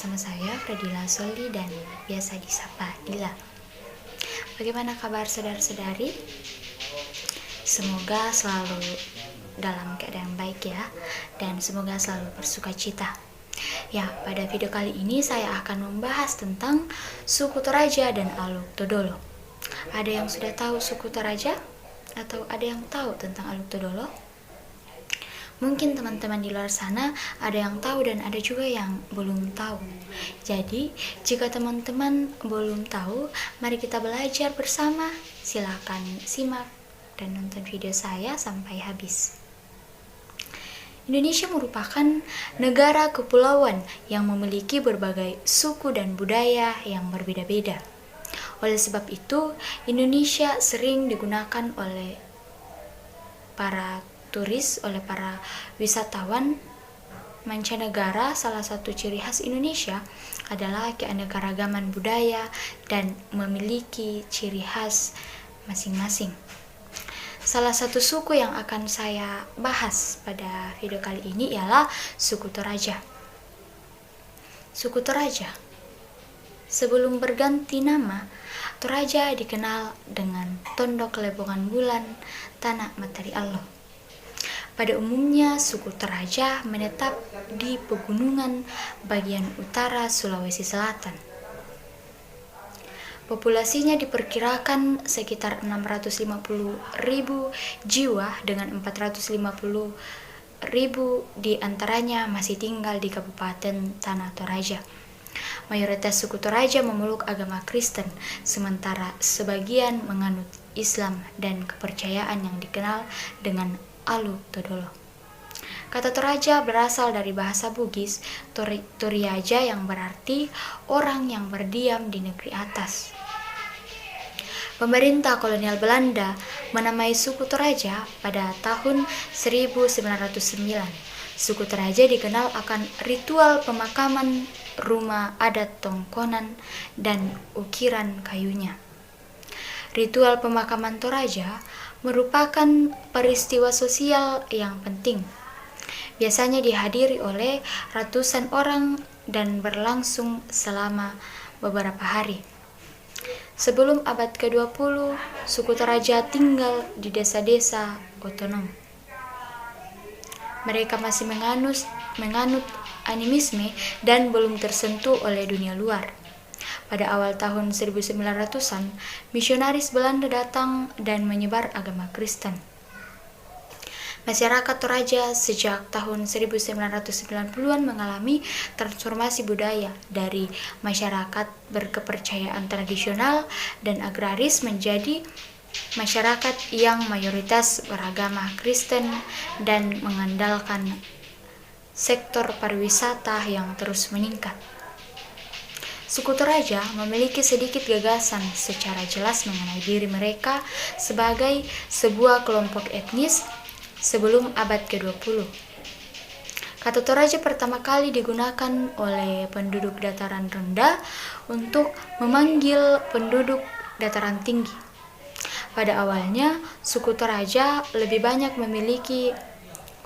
bersama saya Fredila Soli dan biasa disapa Dila. Bagaimana kabar saudara-saudari? Semoga selalu dalam keadaan baik ya, dan semoga selalu bersuka cita. Ya, pada video kali ini saya akan membahas tentang suku Toraja dan Aluk Todolo. Ada yang sudah tahu suku Toraja? Atau ada yang tahu tentang Aluk Todolo? Mungkin teman-teman di luar sana ada yang tahu dan ada juga yang belum tahu. Jadi, jika teman-teman belum tahu, mari kita belajar bersama. Silakan simak dan nonton video saya sampai habis. Indonesia merupakan negara kepulauan yang memiliki berbagai suku dan budaya yang berbeda-beda. Oleh sebab itu, Indonesia sering digunakan oleh para wisatawan mancanegara. Salah satu ciri khas Indonesia adalah keanekaragaman budaya dan memiliki ciri khas masing-masing. Salah satu suku yang akan saya bahas pada video kali ini ialah suku Toraja. Suku Toraja, sebelum berganti nama, Toraja dikenal dengan Tondok Lebongan Bulan, Tanah Matahari Allah. Pada umumnya, suku Toraja menetap di pegunungan bagian utara Sulawesi Selatan. Populasinya diperkirakan sekitar 650.000 jiwa, dengan 450.000 di antaranya masih tinggal di Kabupaten Tanah Toraja. Mayoritas suku Toraja memeluk agama Kristen, sementara sebagian menganut Islam dan kepercayaan yang dikenal dengan Aluk Todolo. Kata Toraja berasal dari bahasa Bugis Toriaja yang berarti orang yang berdiam di negeri atas. Pemerintah kolonial Belanda menamai suku Toraja pada tahun 1909. Suku Toraja dikenal akan ritual pemakaman, rumah adat tongkonan, dan ukiran kayunya. Ritual pemakaman Toraja merupakan peristiwa sosial yang penting. Biasanya dihadiri oleh ratusan orang dan berlangsung selama beberapa hari. Sebelum abad ke-20, suku Toraja tinggal di desa-desa otonom. Mereka masih menganut animisme dan belum tersentuh oleh dunia luar. Pada awal tahun 1900-an, misionaris Belanda datang dan menyebar agama Kristen. Masyarakat Toraja sejak tahun 1990-an mengalami transformasi budaya dari masyarakat berkepercayaan tradisional dan agraris menjadi masyarakat yang mayoritas beragama Kristen dan mengandalkan sektor pariwisata yang terus meningkat. Suku Toraja memiliki sedikit gagasan secara jelas mengenai diri mereka sebagai sebuah kelompok etnis sebelum abad ke-20. Kata Toraja pertama kali digunakan oleh penduduk dataran rendah untuk memanggil penduduk dataran tinggi. Pada awalnya, suku Toraja lebih banyak memiliki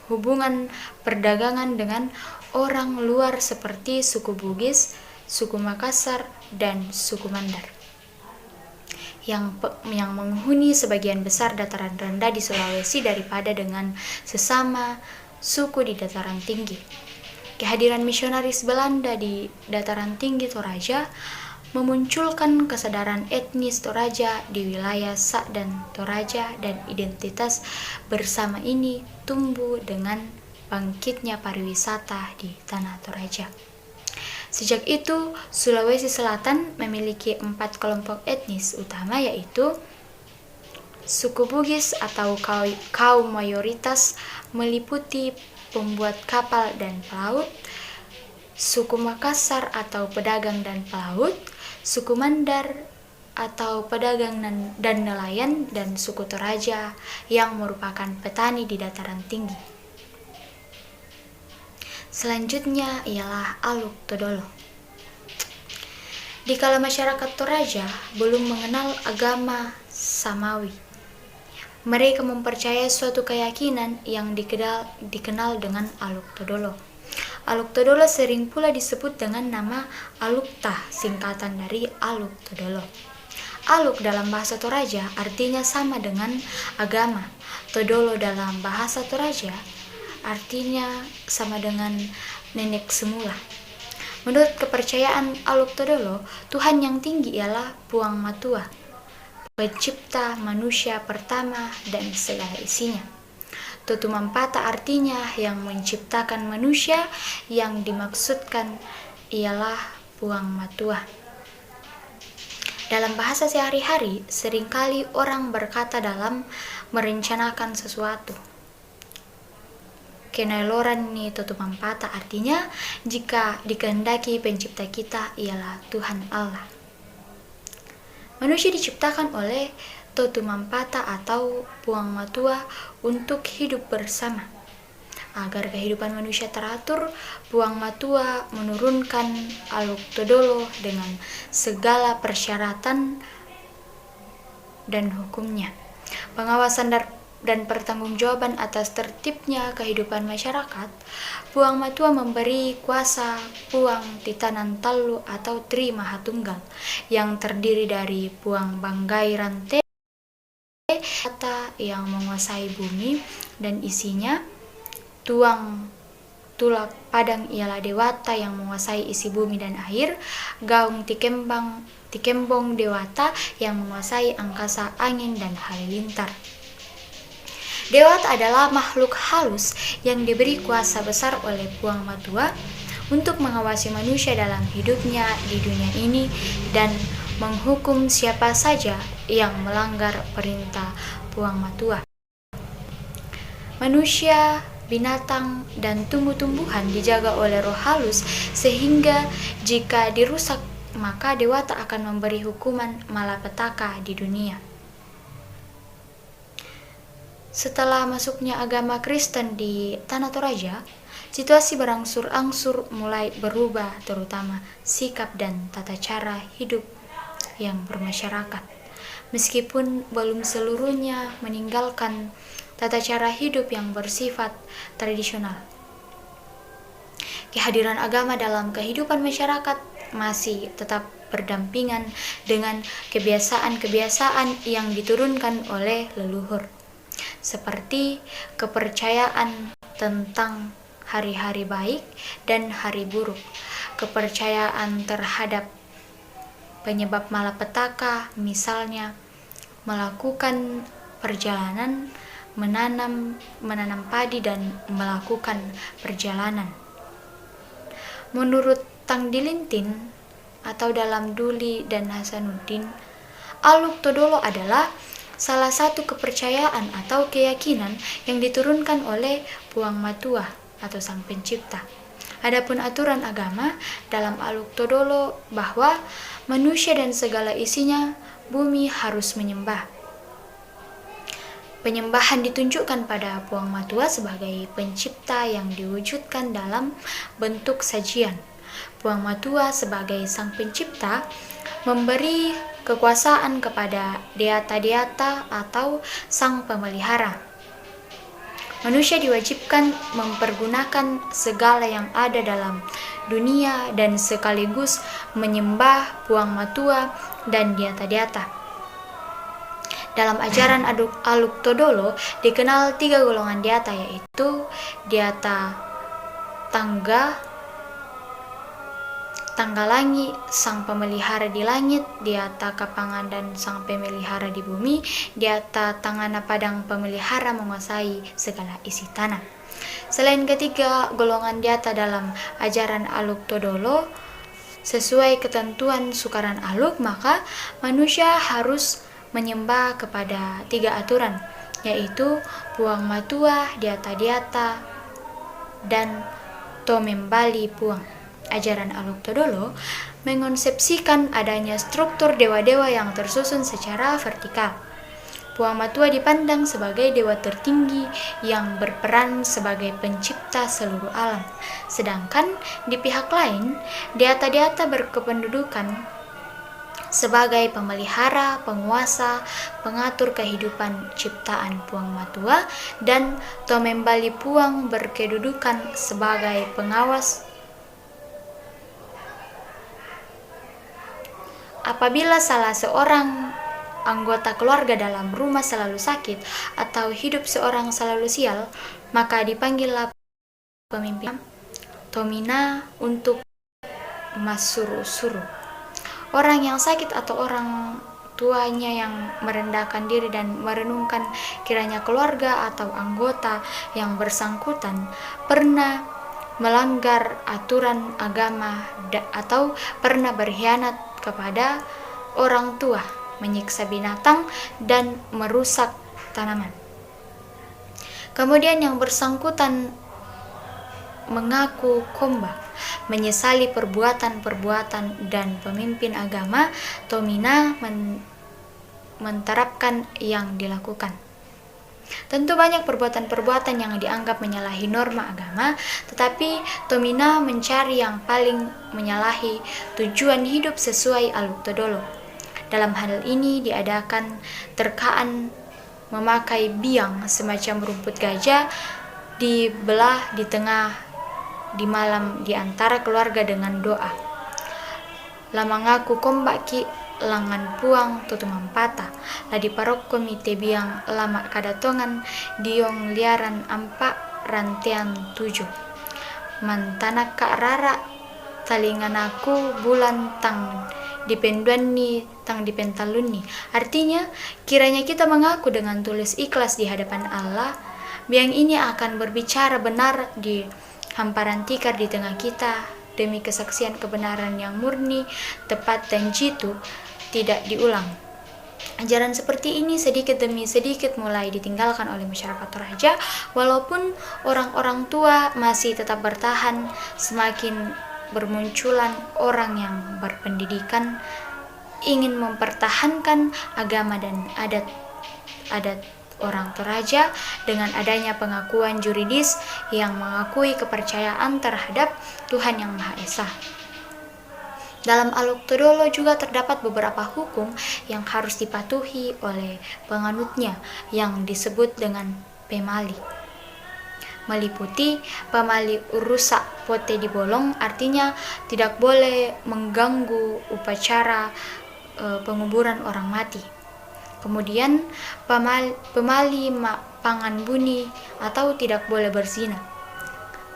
hubungan perdagangan dengan orang luar seperti suku Bugis, suku Makassar, dan suku Mandar yang menghuni sebagian besar dataran rendah di Sulawesi daripada dengan sesama suku di dataran tinggi. Kehadiran misionaris Belanda di dataran tinggi Toraja memunculkan kesadaran etnis Toraja di wilayah Sak dan Toraja, dan identitas bersama ini tumbuh dengan bangkitnya pariwisata di Tanah Toraja. Sejak itu, Sulawesi Selatan memiliki 4 kelompok etnis utama, yaitu suku Bugis atau kaum mayoritas meliputi pembuat kapal dan pelaut, suku Makassar atau pedagang dan pelaut, suku Mandar atau pedagang dan nelayan, dan suku Toraja yang merupakan petani di dataran tinggi. Selanjutnya ialah Aluk Todolo. Dikala masyarakat Toraja belum mengenal agama Samawi, mereka mempercayai suatu keyakinan yang dikenal dengan Aluk Todolo. Aluk Todolo sering pula disebut dengan nama Alukta, singkatan dari Aluk Todolo. Aluk dalam bahasa Toraja artinya sama dengan agama. Todolo dalam bahasa Toraja artinya sama dengan nenek semula. Menurut kepercayaan Aluk Todolo, Tuhan yang tinggi ialah Puang Matua, pencipta manusia pertama dan segala isinya. Totu Mampata artinya yang menciptakan manusia, yang dimaksudkan ialah Puang Matua. Dalam bahasa sehari-hari, seringkali orang berkata dalam merencanakan sesuatu. Kenailoran ni Totu Mampata artinya jika dikehendaki pencipta kita ialah Tuhan Allah. Manusia diciptakan oleh Totu Mampata atau Puang Matua untuk hidup bersama. Agar kehidupan manusia teratur, Puang Matua menurunkan Aluk Todolo dengan segala persyaratan dan hukumnya. Pengawasan dan pertanggungjawaban atas tertibnya kehidupan masyarakat, Puang Matua memberi kuasa Puang Titanan Tallu atau Tri Mahatunggal yang terdiri dari Puang Banggai Rante yang menguasai bumi dan isinya, Tuang Tulak Padang ialah Dewata yang menguasai isi bumi dan air, Gaung Tikembong Dewata yang menguasai angkasa, angin, dan halilintar. Dewata adalah makhluk halus yang diberi kuasa besar oleh Puang Matua untuk mengawasi manusia dalam hidupnya di dunia ini dan menghukum siapa saja yang melanggar perintah Puang Matua. Manusia, binatang, dan tumbuh-tumbuhan dijaga oleh roh halus sehingga jika dirusak maka Dewata akan memberi hukuman malapetaka di dunia. Setelah masuknya agama Kristen di Tanah Toraja, situasi berangsur-angsur mulai berubah, terutama sikap dan tata cara hidup yang bermasyarakat. Meskipun belum seluruhnya meninggalkan tata cara hidup yang bersifat tradisional, kehadiran agama dalam kehidupan masyarakat masih tetap berdampingan dengan kebiasaan-kebiasaan yang diturunkan oleh leluhur, seperti kepercayaan tentang hari-hari baik dan hari buruk, kepercayaan terhadap penyebab malapetaka, misalnya melakukan perjalanan, menanam padi dan melakukan perjalanan. Menurut Tang Dilintin atau dalam Duli dan Hasanuddin, Aluk Todolo adalah salah satu kepercayaan atau keyakinan yang diturunkan oleh Puang Matua atau Sang Pencipta. Adapun aturan agama dalam Aluk Todolo bahwa manusia dan segala isinya bumi harus menyembah. Penyembahan ditunjukkan pada Puang Matua sebagai pencipta yang diwujudkan dalam bentuk sajian. Puang Matua sebagai Sang Pencipta memberi kekuasaan kepada Deata-deata atau Sang Pemelihara. Manusia diwajibkan mempergunakan segala yang ada dalam dunia dan sekaligus menyembah Puang Matua dan Deata-deata. Dalam ajaran Aluk Todolo dikenal 3 golongan Deata, yaitu Deata Tanggalangi, Sang Pemelihara di langit, Deata Kapangan dan Sang Pemelihara di bumi, Deata Tangana Padang Pemelihara menguasai segala isi tanah. Selain ketiga golongan Deata dalam ajaran Aluk Todolo, sesuai ketentuan Sukaran Aluk, maka manusia harus menyembah kepada 3 aturan, yaitu Puang Matua, Deata-deata, dan Tomembali Puang. Ajaran Aluk Todolo mengonsepsikan adanya struktur dewa-dewa yang tersusun secara vertikal. Puang Matua dipandang sebagai dewa tertinggi yang berperan sebagai pencipta seluruh alam. Sedangkan di pihak lain, Deata-deata berkependudukan sebagai pemelihara, penguasa, pengatur kehidupan ciptaan Puang Matua, dan Tomembali Puang berkedudukan sebagai pengawas. Apabila salah seorang anggota keluarga dalam rumah selalu sakit atau hidup seorang selalu sial, maka dipanggillah pemimpin Tomina untuk masuru-suru. Orang yang sakit atau orang tuanya yang merendahkan diri dan merenungkan kiranya keluarga atau anggota yang bersangkutan pernah melanggar aturan agama atau pernah berkhianat kepada orang tua, menyiksa binatang, dan merusak tanaman. Kemudian yang bersangkutan mengaku komba, menyesali perbuatan-perbuatan, dan pemimpin agama Tomina menterapkan yang dilakukan. Tentu banyak perbuatan-perbuatan yang dianggap menyalahi norma agama, tetapi Tomina mencari yang paling menyalahi tujuan hidup sesuai Aluk Todolo. Dalam hal ini diadakan terkaan memakai biang semacam rumput gajah, dibelah di tengah di malam di antara keluarga dengan doa. Lamangaku kombak ki langan puang tutu mampata, ladi parok komite biang lama kadatongan diong liaran ampak rantean 7. Mantanak kak rara talingan aku bulan tang dipenduan ni tang dipentalun ni. Artinya, kiranya kita mengaku dengan tulus ikhlas di hadapan Allah, biang ini akan berbicara benar di hamparan tikar di tengah kita demi kesaksian kebenaran yang murni, tepat, dan jitu tidak diulang. Ajaran seperti ini sedikit demi sedikit mulai ditinggalkan oleh masyarakat Toraja, walaupun orang-orang tua masih tetap bertahan. Semakin bermunculan orang yang berpendidikan ingin mempertahankan agama dan adat orang Toraja dengan adanya pengakuan juridis yang mengakui kepercayaan terhadap Tuhan Yang Maha Esa. Dalam Aluk Todolo juga terdapat beberapa hukum yang harus dipatuhi oleh penganutnya yang disebut dengan pemali. Meliputi pemali urusak pote dibolong, artinya tidak boleh mengganggu upacara penguburan orang mati. Kemudian pemali pangan buni atau tidak boleh berzina.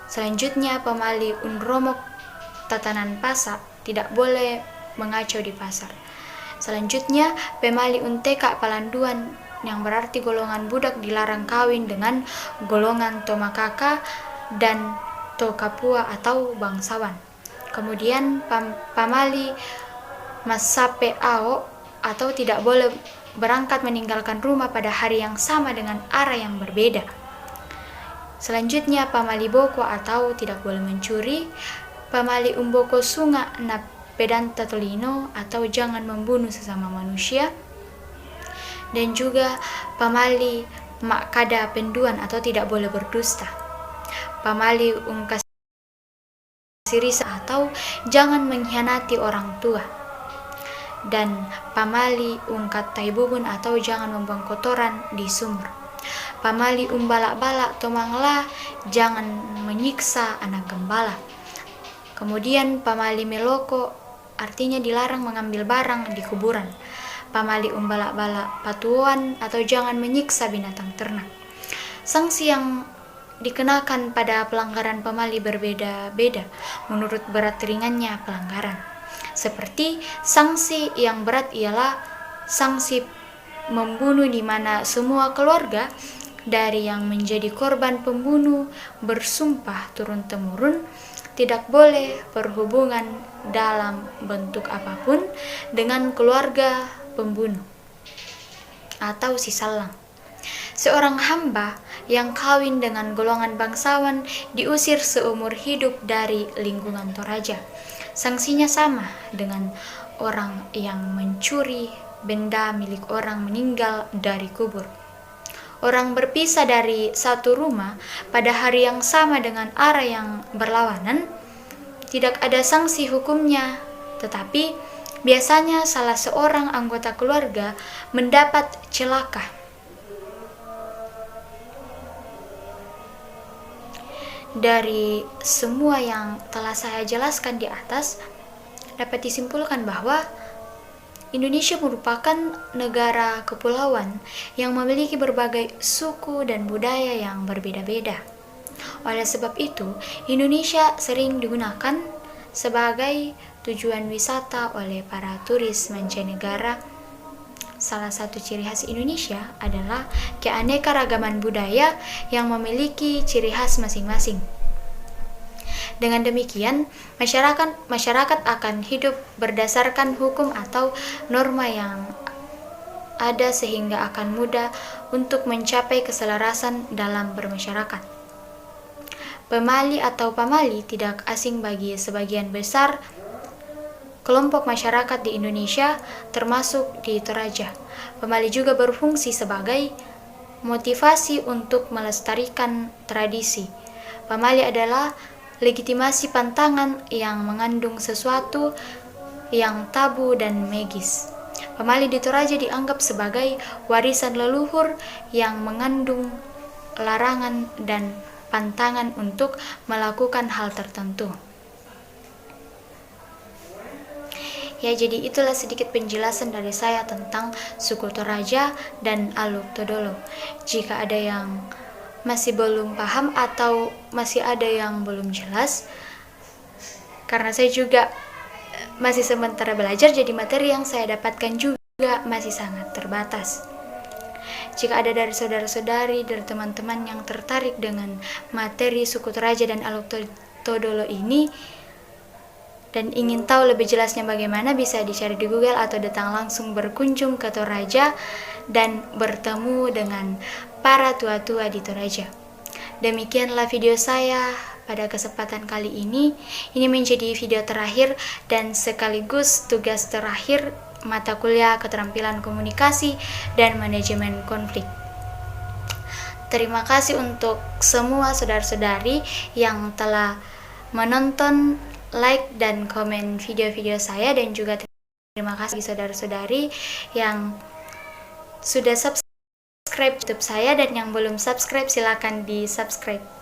Selanjutnya pemali unromok tatanan pasar, tidak boleh mengacau di pasar. Selanjutnya pemali unteka palanduan, yang berarti golongan budak dilarang kawin dengan golongan tomakaka dan tokapua atau bangsawan. Kemudian pamali masape ao atau tidak boleh berangkat meninggalkan rumah pada hari yang sama dengan arah yang berbeda. Selanjutnya pamali boko atau tidak boleh mencuri, pamali umboko sunga na pedanta tolino atau jangan membunuh sesama manusia, dan juga pamali makkada penduan atau tidak boleh berdusta, pamali ungkas sirisa atau jangan mengkhianati orang tua, dan pamali ungkat taibubun atau jangan membuang kotoran di sumur. Pamali umbalak-balak tomangla, jangan menyiksa anak gembala. Kemudian pamali meloko artinya dilarang mengambil barang di kuburan. Pamali umbalak-balak patuan atau jangan menyiksa binatang ternak. Sanksi yang dikenakan pada pelanggaran pamali berbeda-beda menurut berat ringannya pelanggaran. Seperti sanksi yang berat ialah sanksi membunuh, di mana semua keluarga dari yang menjadi korban pembunuh bersumpah turun-temurun tidak boleh berhubungan dalam bentuk apapun dengan keluarga pembunuh atau si salang. Seorang hamba yang kawin dengan golongan bangsawan diusir seumur hidup dari lingkungan Toraja. Sanksinya sama dengan orang yang mencuri benda milik orang meninggal dari kubur. Orang berpisah dari satu rumah pada hari yang sama dengan arah yang berlawanan, tidak ada sanksi hukumnya, tetapi biasanya salah seorang anggota keluarga mendapat celaka. Dari semua yang telah saya jelaskan di atas, dapat disimpulkan bahwa Indonesia merupakan negara kepulauan yang memiliki berbagai suku dan budaya yang berbeda-beda. Oleh sebab itu, Indonesia sering digunakan sebagai tujuan wisata oleh para turis mancanegara. Salah satu ciri khas Indonesia adalah keanekaragaman budaya yang memiliki ciri khas masing-masing. Dengan demikian, masyarakat akan hidup berdasarkan hukum atau norma yang ada sehingga akan mudah untuk mencapai keselarasan dalam bermasyarakat. Pemali atau pamali tidak asing bagi sebagian besar kelompok masyarakat di Indonesia, termasuk di Toraja. Pemali juga berfungsi sebagai motivasi untuk melestarikan tradisi. Pamali adalah legitimasi pantangan yang mengandung sesuatu yang tabu dan magis. Pemali di Toraja dianggap sebagai warisan leluhur yang mengandung larangan dan pantangan untuk melakukan hal tertentu. Ya, jadi itulah sedikit penjelasan dari saya tentang suku Toraja dan Aluk Todolo. Jika ada yang masih belum paham atau masih ada yang belum jelas, karena saya juga masih sementara belajar, jadi materi yang saya dapatkan juga masih sangat terbatas. Jika ada dari saudara-saudari, dari teman-teman yang tertarik dengan materi suku Toraja dan Aluk Todolo ini dan ingin tahu lebih jelasnya bagaimana, bisa dicari di Google atau datang langsung berkunjung ke Toraja dan bertemu dengan para tua-tua di Toraja. Demikianlah video saya pada kesempatan kali ini. Ini menjadi video terakhir dan sekaligus tugas terakhir mata kuliah keterampilan komunikasi dan manajemen konflik. Terima kasih untuk semua saudara-saudari yang telah menonton, like, dan komen video-video saya, dan juga terima kasih saudara-saudari yang sudah subscribe YouTube saya, dan yang belum subscribe silakan di subscribe.